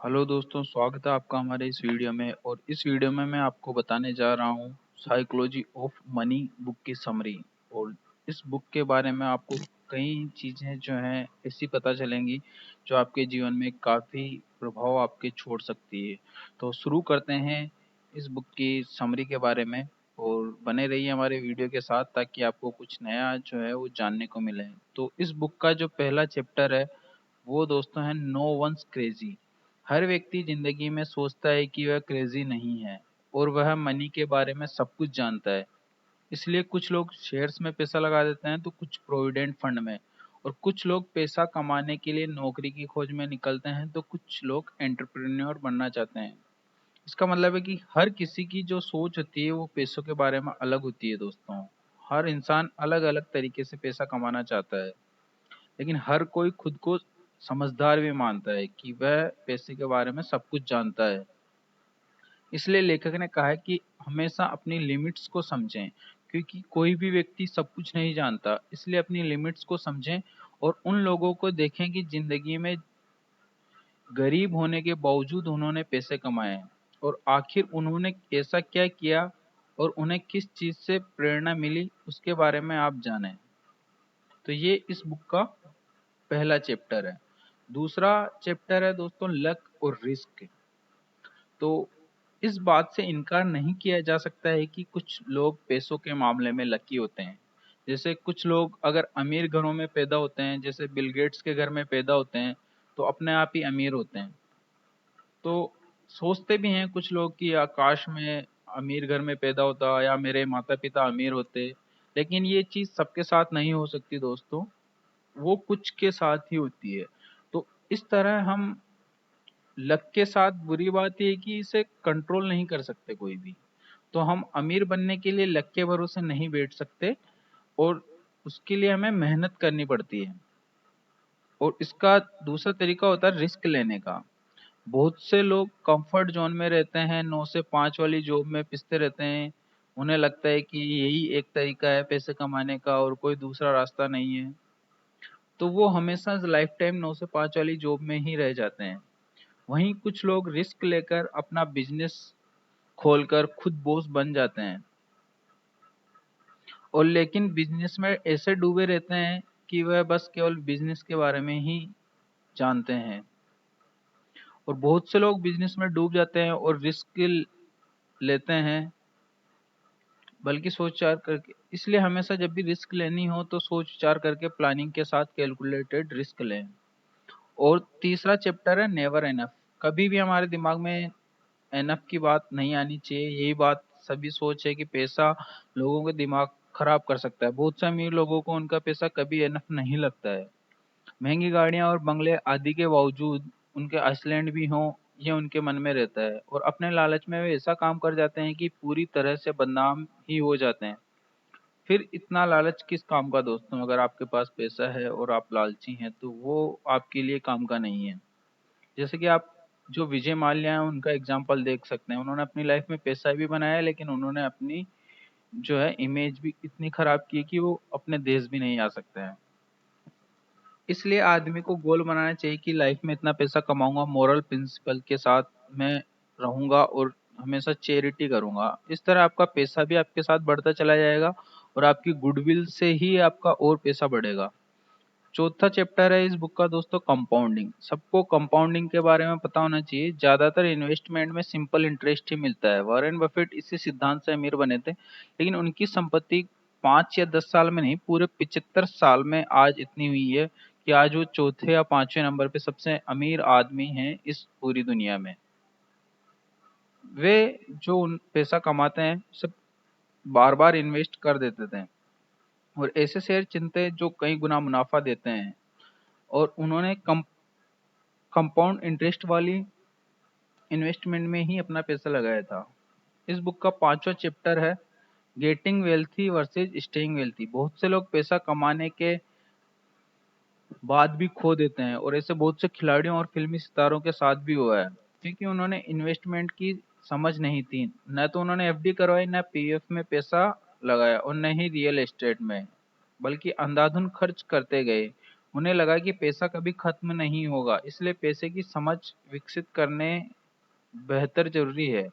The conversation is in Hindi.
हेलो दोस्तों, स्वागत है आपका हमारे इस वीडियो में। और इस वीडियो में मैं आपको बताने जा रहा हूँ साइकोलॉजी ऑफ मनी बुक की समरी। और इस बुक के बारे में आपको कई चीज़ें जो हैं ऐसी पता चलेंगी जो आपके जीवन में काफ़ी प्रभाव आपके छोड़ सकती है। तो शुरू करते हैं इस बुक की समरी के बारे में। और बने रहिए हमारे वीडियो के साथ ताकि आपको कुछ नया जो है वो जानने को मिले। तो इस बुक का जो पहला चैप्टर है वो दोस्तों है नो वंस क्रेजी। हर व्यक्ति जिंदगी में सोचता है कि वह क्रेजी नहीं है और वह मनी के बारे में सब कुछ जानता है। इसलिए कुछ लोग शेयर्स में पैसा लगा देते हैं तो कुछ प्रोविडेंट फंड में, और कुछ लोग पैसा कमाने के लिए नौकरी की खोज में निकलते हैं तो कुछ लोग एंटरप्रेन्योर बनना चाहते हैं। इसका मतलब है कि हर किसी की जो सोच होती है वो पैसों के बारे में अलग होती है दोस्तों। हर इंसान अलग अलग तरीके से पैसा कमाना चाहता है, लेकिन हर कोई खुद को समझदार भी मानता है कि वह पैसे के बारे में सब कुछ जानता है। इसलिए लेखक ने कहा है कि हमेशा अपनी लिमिट्स को समझें, क्योंकि कोई भी व्यक्ति सब कुछ नहीं जानता। इसलिए अपनी लिमिट्स को समझें और उन लोगों को देखें कि जिंदगी में गरीब होने के बावजूद उन्होंने पैसे कमाए हैं और आखिर उन्होंने ऐसा क्या किया और उन्हें किस चीज से प्रेरणा मिली उसके बारे में आप जानें। तो ये इस बुक का पहला चैप्टर है। दूसरा चैप्टर है दोस्तों लक और रिस्क। तो इस बात से इनकार नहीं किया जा सकता है कि कुछ लोग पैसों के मामले में लकी होते हैं। जैसे कुछ लोग अगर अमीर घरों में पैदा होते हैं, जैसे बिल गेट्स के घर में पैदा होते हैं, तो अपने आप ही अमीर होते हैं। तो सोचते भी हैं कुछ लोग कि आकाश में अमीर घर में पैदा होता या मेरे माता पिता अमीर होते, लेकिन ये चीज सबके साथ नहीं हो सकती दोस्तों, वो कुछ के साथ ही होती है। तो इस तरह हम लक के साथ, बुरी बात ये है कि इसे कंट्रोल नहीं कर सकते कोई भी। तो हम अमीर बनने के लिए लक के भरोसे नहीं बैठ सकते, और उसके लिए हमें मेहनत करनी पड़ती है। और इसका दूसरा तरीका होता है रिस्क लेने का। बहुत से लोग कंफर्ट जोन में रहते हैं, 9 से 5 वाली जॉब में पिसते रहते हैं। उन्हें लगता है कि यही एक तरीका है पैसे कमाने का और कोई दूसरा रास्ता नहीं है। तो वो हमेशा लाइफ टाइम 9 से 5 वाली जॉब में ही रह जाते हैं। वहीं कुछ लोग रिस्क लेकर अपना बिजनेस खोलकर खुद बॉस बन जाते हैं, और लेकिन बिजनेस में ऐसे डूबे रहते हैं कि वह बस केवल बिजनेस के बारे में ही जानते हैं। और बहुत से लोग बिजनेस में डूब जाते हैं और रिस्क लेते हैं, बल्कि सोच विचार करके। इसलिए हमेशा जब भी रिस्क लेनी हो तो सोच विचार करके प्लानिंग के साथ कैलकुलेटेड रिस्क लें। और तीसरा चैप्टर है नेवर एनफ। कभी भी हमारे दिमाग में एनफ की बात नहीं आनी चाहिए। यही बात सभी सोच है कि पैसा लोगों के दिमाग खराब कर सकता है। बहुत से अमीर लोगों को उनका पैसा कभी एनफ नहीं लगता है। महंगी गाड़ियां और बंगले आदि के बावजूद उनके आइसलैंड भी हों, ये उनके मन में रहता है। और अपने लालच में वे ऐसा काम कर जाते हैं कि पूरी तरह से बदनाम ही हो जाते हैं। फिर इतना लालच किस काम का दोस्तों? अगर आपके पास पैसा है और आप लालची हैं तो वो आपके लिए काम का नहीं है। जैसे कि आप जो विजय माल्या हैं उनका एग्जाम्पल देख सकते हैं। उन्होंने अपनी लाइफ में पैसा भी बनाया, लेकिन उन्होंने अपनी जो है इमेज भी इतनी खराब की कि वो अपने देश भी नहीं आ सकते हैं। इसलिए आदमी को गोल बनाना चाहिए कि लाइफ में इतना पैसा कमाऊंगा, मोरल प्रिंसिपल के साथ मैं रहूंगा और हमेशा चैरिटी करूंगा। इस तरह आपका पैसा भी आपके साथ बढ़ता चला जाएगा और आपकी गुडविल से ही आपका और पैसा बढ़ेगा। चौथा चैप्टर है इस बुक का दोस्तों कंपाउंडिंग। सबको कंपाउंडिंग के बारे में पता होना चाहिए। ज्यादातर इन्वेस्टमेंट में सिंपल इंटरेस्ट ही मिलता है। वॉरेन बफेट इसी सिद्धांत से अमीर बने थे, लेकिन उनकी संपत्ति 5 या 10 साल में नहीं, पूरे 75 साल में आज इतनी हुई है कि आज वो चौथे या पांचवें नंबर पे सबसे अमीर आदमी हैं इस पूरी दुनिया में। वे जो पैसा कमाते हैं सब बार बार इन्वेस्ट कर देते थे, और ऐसे शेयर चुनते हैं जो कई गुना मुनाफा देते हैं। और उन्होंने कंपाउंड इंटरेस्ट वाली इन्वेस्टमेंट में ही अपना पैसा लगाया था। इस बुक का पांचवा चैप्टर है getting wealthy versus staying wealthy. बहुत से लोग पैसा कमाने के बाद भी खो देते हैं, और ऐसे बहुत से खिलाड़ियों और फिल्मी सितारों के साथ भी हुआ है, क्योंकि उन्होंने इन्वेस्टमेंट की समझ नहीं थी। न तो उन्होंने एफडी करवाई, न पीएफ में पैसा लगाया, और न ही रियल एस्टेट में, बल्कि अंधाधुन खर्च करते गए। उन्हें लगा कि पैसा कभी खत्म नहीं होगा, इसलिए पैसे की समझ विकसित करने बेहतर ज़रूरी है।